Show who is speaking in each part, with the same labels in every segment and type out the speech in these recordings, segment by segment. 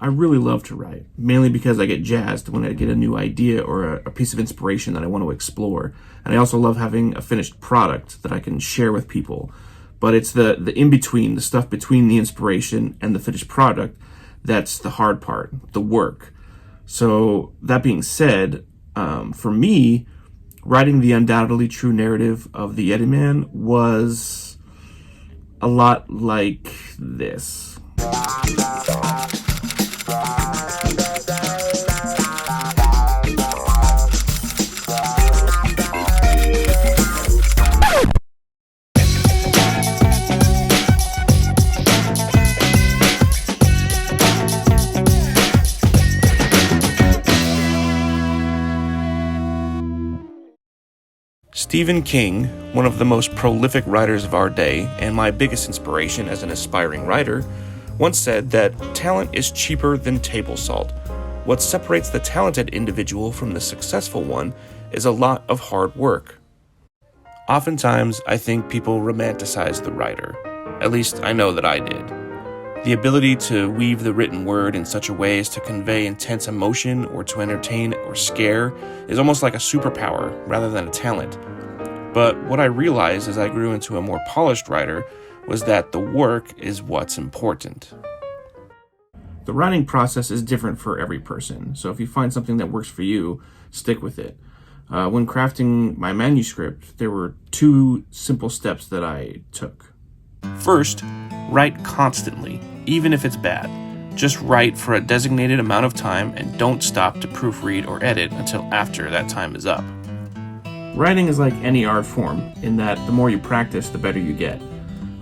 Speaker 1: I really love to write, mainly because I get jazzed when I get a new idea or a piece of inspiration that I want to explore. And I also love having a finished product that I can share with people. But it's the in-between, the stuff between the inspiration and the finished product, that's the hard part, the work. So that being said, for me, writing the undoubtedly true narrative of the Yetiman was a lot like this. Stephen King, one of the most prolific writers of our day and my biggest inspiration as an aspiring writer, once said that talent is cheaper than table salt. What separates the talented individual from the successful one is a lot of hard work. Oftentimes, I think people romanticize the writer. At least I know that I did. The ability to weave the written word in such a way as to convey intense emotion or to entertain or scare is almost like a superpower rather than a talent. But what I realized as I grew into a more polished writer was that the work is what's important. The writing process is different for every person, so if you find something that works for you, stick with it. When crafting my manuscript, there were 2 simple steps that I took. First, write constantly, even if it's bad. Just write for a designated amount of time and don't stop to proofread or edit until after that time is up. Writing is like any art form, in that the more you practice, the better you get.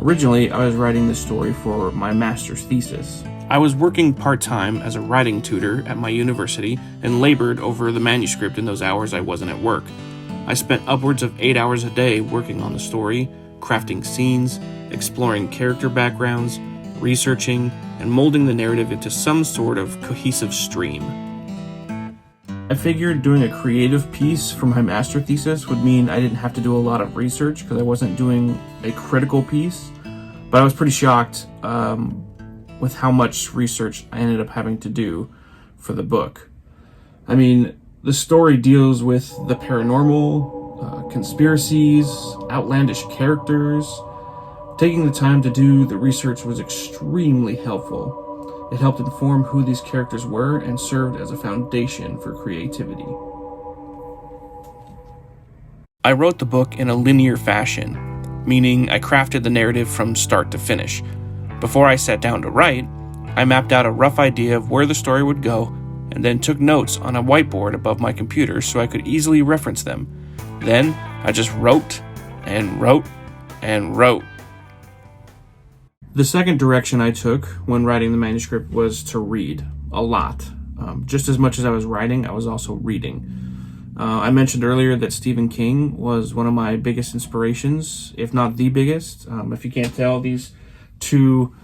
Speaker 1: Originally, I was writing this story for my master's thesis. I was working part-time as a writing tutor at my university and labored over the manuscript in those hours I wasn't at work. I spent upwards of 8 hours a day working on the story, crafting scenes, exploring character backgrounds, researching, and molding the narrative into some sort of cohesive stream. I figured doing a creative piece for my master thesis would mean I didn't have to do a lot of research because I wasn't doing a critical piece, but I was pretty shocked with how much research I ended up having to do for the book. I mean, the story deals with the paranormal, conspiracies, outlandish characters. Taking the time to do the research was extremely helpful. It helped inform who these characters were and served as a foundation for creativity. I wrote the book in a linear fashion, meaning I crafted the narrative from start to finish. Before I sat down to write, I mapped out a rough idea of where the story would go and then took notes on a whiteboard above my computer so I could easily reference them. Then I just wrote and wrote and wrote. The second direction I took when writing the manuscript was to read a lot. Just as much as I was writing, I was also reading. I mentioned earlier that Stephen King was one of my biggest inspirations, if not the biggest. If you can't tell, these 2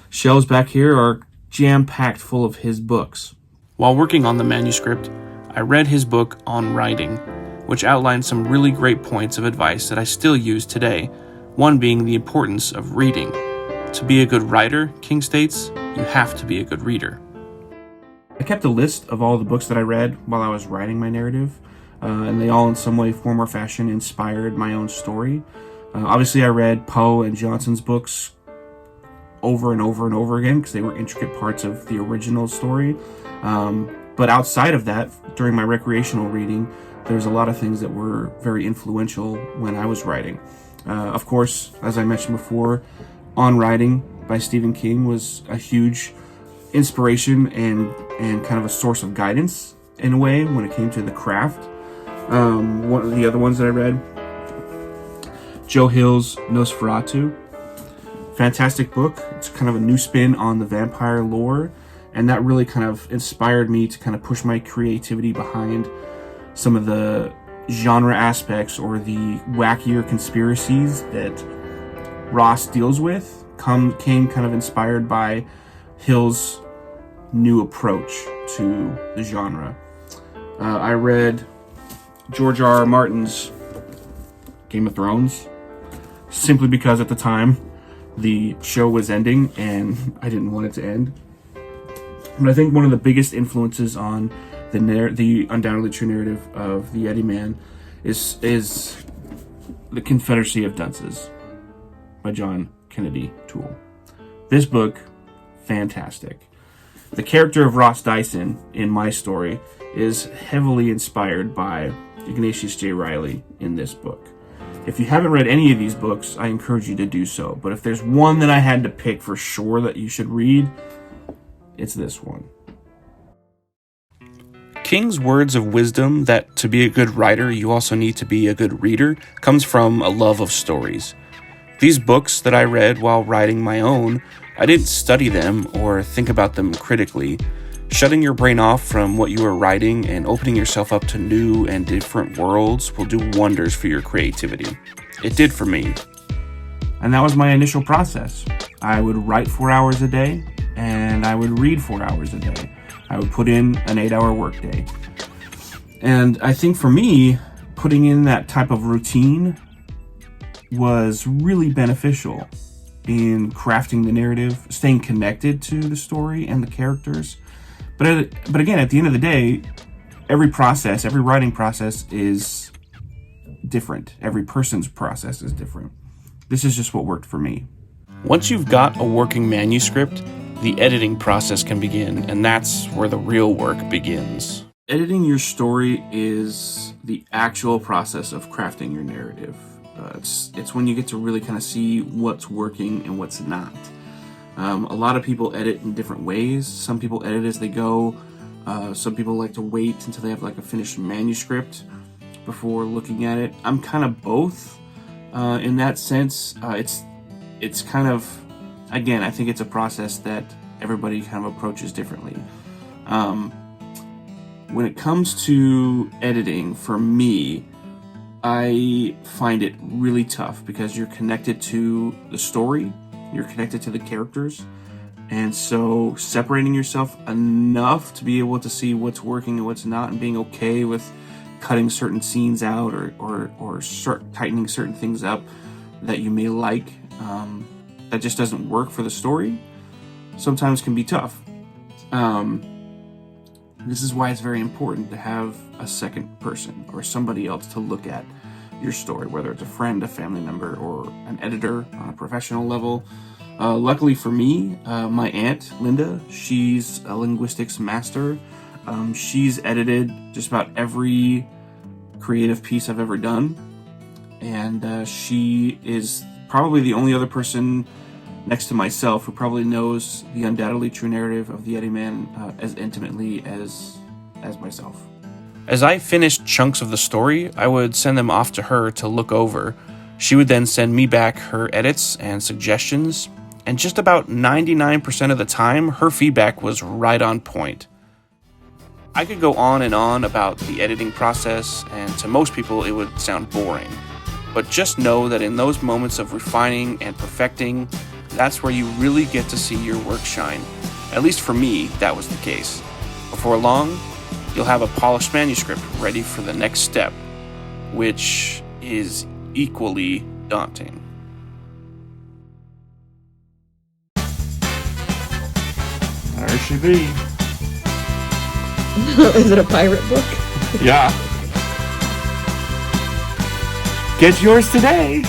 Speaker 1: shelves back here are jam-packed full of his books. While working on the manuscript, I read his book On Writing, which outlined some really great points of advice that I still use today, one being the importance of reading. To be a good writer, King states, you have to be a good reader. I kept a list of all the books that I read while I was writing my narrative, and they all in some way, form, or fashion inspired my own story. Obviously, I read Poe and Johnson's books over and over and over again because they were intricate parts of the original story. But outside of that, during my recreational reading, there's a lot of things that were very influential when I was writing. Of course, as I mentioned before, On Writing by Stephen King was a huge inspiration and kind of a source of guidance in a way when it came to the craft. One of the other ones that I read, Joe Hill's Nosferatu. Fantastic book. It's kind of a new spin on the vampire lore, and that really kind of inspired me to kind of push my creativity behind some of the genre aspects or the wackier conspiracies that Ross deals with. Came kind of inspired by Hill's new approach to the genre. I read George R.R. Martin's Game of Thrones simply because at the time the show was ending and I didn't want it to end. But I think one of the biggest influences on the undoubtedly true narrative of the Yetiman is The Confederacy of Dunces by John Kennedy Toole. This book, fantastic. The character of Ross Dyson in my story is heavily inspired by Ignatius J. Reilly in this book. If you haven't read any of these books, I encourage you to do so. But if there's one that I had to pick for sure that you should read, it's this one. King's words of wisdom that to be a good writer, you also need to be a good reader, comes from a love of stories. These books that I read while writing my own, I didn't study them or think about them critically. Shutting your brain off from what you are writing and opening yourself up to new and different worlds will do wonders for your creativity. It did for me. And that was my initial process. I would write 4 hours a day, and I would read 4 hours a day. I would put in an 8-hour workday. And I think for me, putting in that type of routine was really beneficial in crafting the narrative, staying connected to the story and the characters. But again, at the end of the day, every writing process is different. Every person's process is different. This is just what worked for me. Once you've got a working manuscript, the editing process can begin, and that's where the real work begins. Editing your story is the actual process of crafting your narrative. It's when you get to really kind of see what's working and what's not. A lot of people edit in different ways. Some people edit as they go. Some people like to wait until they have like a finished manuscript before looking at it. I'm kind of both in that sense. It's kind of, again, I think it's a process that everybody kind of approaches differently. When it comes to editing, for me, I find it really tough because you're connected to the story, you're connected to the characters, and so separating yourself enough to be able to see what's working and what's not, and being okay with cutting certain scenes out or tightening certain things up that you may like, that just doesn't work for the story, sometimes can be tough. This is why it's very important to have a second person or somebody else to look at your story, whether it's a friend, a family member, or an editor on a professional level. Luckily for me, my aunt, Linda, she's a linguistics master. She's edited just about every creative piece I've ever done. And she is probably the only other person next to myself who probably knows the undoubtedly true narrative of the Yetiman as intimately as myself. As I finished chunks of the story, I would send them off to her to look over. She would then send me back her edits and suggestions, and just about 99% of the time, her feedback was right on point. I could go on and on about the editing process, and to most people it would sound boring. But just know that in those moments of refining and perfecting, that's where you really get to see your work shine. At least for me, that was the case. Before long, you'll have a polished manuscript ready for the next step, which is equally daunting. There she be.
Speaker 2: Is it a pirate book?
Speaker 1: Yeah. Get yours today.